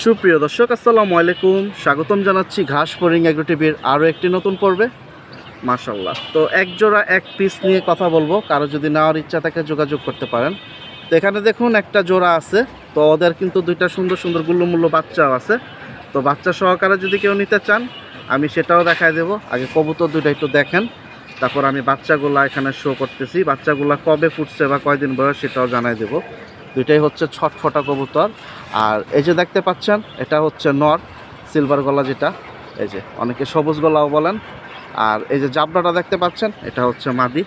সুপ্রিয় দর্শক, আসসালামু আলাইকুম। স্বাগতম জানাচ্ছি ঘাস ফড়িং এগ্রো টিভির আরও একটি নতুন পর্বে। মাশাল্লাহ, তো এক জোড়া এক পিস নিয়ে কথা বলবো। কারো যদি নেওয়ার ইচ্ছা থাকে যোগাযোগ করতে পারেন। তো এখানে দেখুন একটা জোড়া আছে, তো ওদের কিন্তু দুইটা সুন্দর সুন্দর গুল্লুমুল্লু বাচ্চাও আছে। তো বাচ্চা সহকারে যদি কেউ নিতে চান আমি সেটাও দেখায় দেবো। আগে কবুতর দুইটা একটু দেখেন, তারপর আমি বাচ্চাগুলা এখানে শো করতেছি। বাচ্চাগুলা কবে ফুটছে বা কয়দিন বয়স সেটাও জানাই দেবো। দুইটাই হচ্ছে ছটফটা কবুতর। আর এই যে দেখতে পাচ্ছেন এটা হচ্ছে নর, সিলভার গলা যেটা, এই যে অনেকে সবুজ গলাও বলেন। আর এই যে জাবড়াটা দেখতে পাচ্ছেন এটা হচ্ছে মাদি।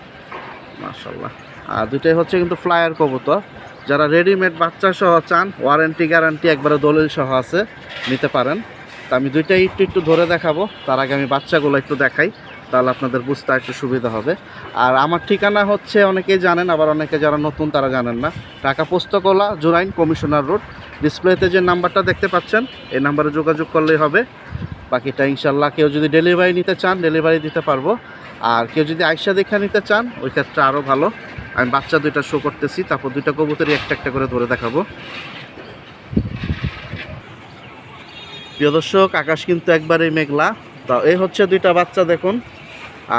মাশাল্লাহ, আর দুইটাই হচ্ছে কিন্তু ফ্লায়ার কবুতর। যারা রেডিমেড বাচ্চা সহ চান, ওয়ারেন্টি গ্যারান্টি একবারে দলিল সহ আছে, নিতে পারেন। তা আমি দুইটাই একটু একটু ধরে দেখাবো। তার আগে আমি বাচ্চাগুলো একটু দেখাই, তাহলে আপনাদের বুঝতে একটু সুবিধা হবে। আর আমার ঠিকানা হচ্ছে অনেকেই জানেন, আবার অনেকে যারা নতুন তারা জানেন না। Dhaka Postogola, Jurain, commissioner road. ডিসপ্লেতে যে নাম্বারটা দেখতে পাচ্ছেন এই নাম্বারে যোগাযোগ করলেই হবে। বাকিটা ইনশাল্লাহ কেউ যদি ডেলিভারি নিতে চান ডেলিভারি দিতে পারবো। আর কেউ যদি আইসা দেখা নিতে চান ওই ক্ষেত্রে আরও ভালো। আমি বাচ্চা দুইটা শো করতেছি, তারপর দুইটা কবুতরই একটা একটা করে ধরে দেখাবো। প্রিয় দর্শক, আকাশ কিন্তু একবারেই মেঘলা। তো এই হচ্ছে দুইটা বাচ্চা দেখুন।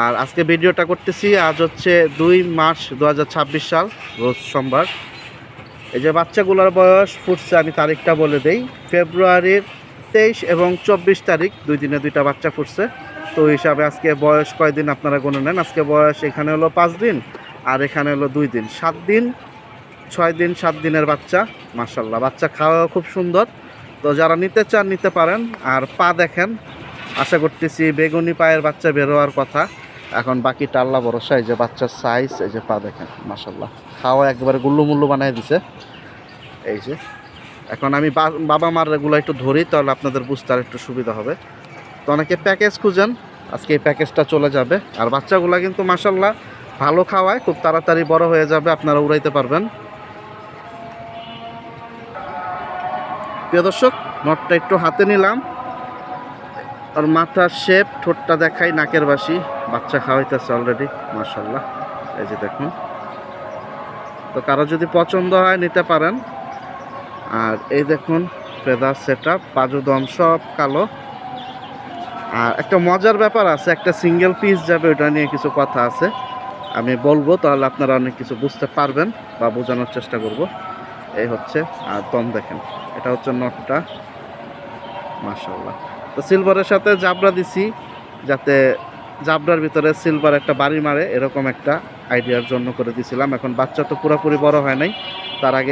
আর আজকে ভিডিওটা করতেছি, আজ হচ্ছে 2 মার্চ 2026 সাল, রোজ সোমবার। এই যে বাচ্চাগুলোর বয়স ফুটছে, আমি তারিখটা বলে দেই। ফেব্রুয়ারির 23 এবং 24 তারিখ, 2 দিনে দুইটা বাচ্চা ফুটছে। তো হিসাবে আজকে বয়স কয়দিন আপনারা গুনে নেন। আজকে বয়স এখানে হলো 5 দিন আর এখানে হলো 2 দিন, 7 দিন, 6 দিন, 7 দিনের বাচ্চা। মাশাল্লাহ, বাচ্চা খাওয়া খুব সুন্দর। তো যারা নিতে চান নিতে পারেন। আর পা দেখেন, আশা করতেছি বেগুনি পায়ের বাচ্চা বেরোয়ার কথা। এখন বাকিটা আল্লাহ ভরসা। এই যে বাচ্চার সাইজ, এই যে পা দেখেন, মাশাল্লাহ খাওয়া একবারে গুল্লু বানিয়ে দিছে। এই যে এখন আমি বাবা মার এগুলো একটু ধরি, তাহলে আপনাদের বুঝতে আর একটু সুবিধা হবে। তো অনেকে প্যাকেজ খুঁজেন, আজকে এই প্যাকেজটা চলে যাবে। আর বাচ্চাগুলো কিন্তু মাশাল্লাহ ভালো খাওয়ায়, খুব তাড়াতাড়ি বড় হয়ে যাবে, আপনারা উড়াইতে পারবেন। প্রিয় দর্শক, নটটা একটু হাতে নিলাম। আর মাথার শেপ, ঠোঁটটা দেখাই, নাকের বাসি, বাচ্চা খাওয়াইতেছে অলরেডি। মাশাল্লাহ, এই যে দেখুন। তো কারো যদি পছন্দ হয় নিতে পারেন। আর এই দেখুন ফেদার সেটআপ, বাজু দম সব কালো। আর একটা মজার ব্যাপার আছে, একটা সিঙ্গেল পিস যাবে, ওটা নিয়ে কিছু কথা আছে, আমি বলবো, তাহলে আপনারা অনেক কিছু বুঝতে পারবেন বা বোঝানোর চেষ্টা করব। এই হচ্ছে, আর দম দেখেন, এটা হচ্ছে নটটা। মাশাল্লাহ। তো সিলভারের সাথে জাবরা দিছি, যাতে জাবরার ভিতরে সিলভার একটা বাড়ি মারে, এরকম একটা আইডিয়ার জন্য করে দিছিলাম। এখন বাচ্চা তো পুরোপুরি বড় হয় নাই, তার আগে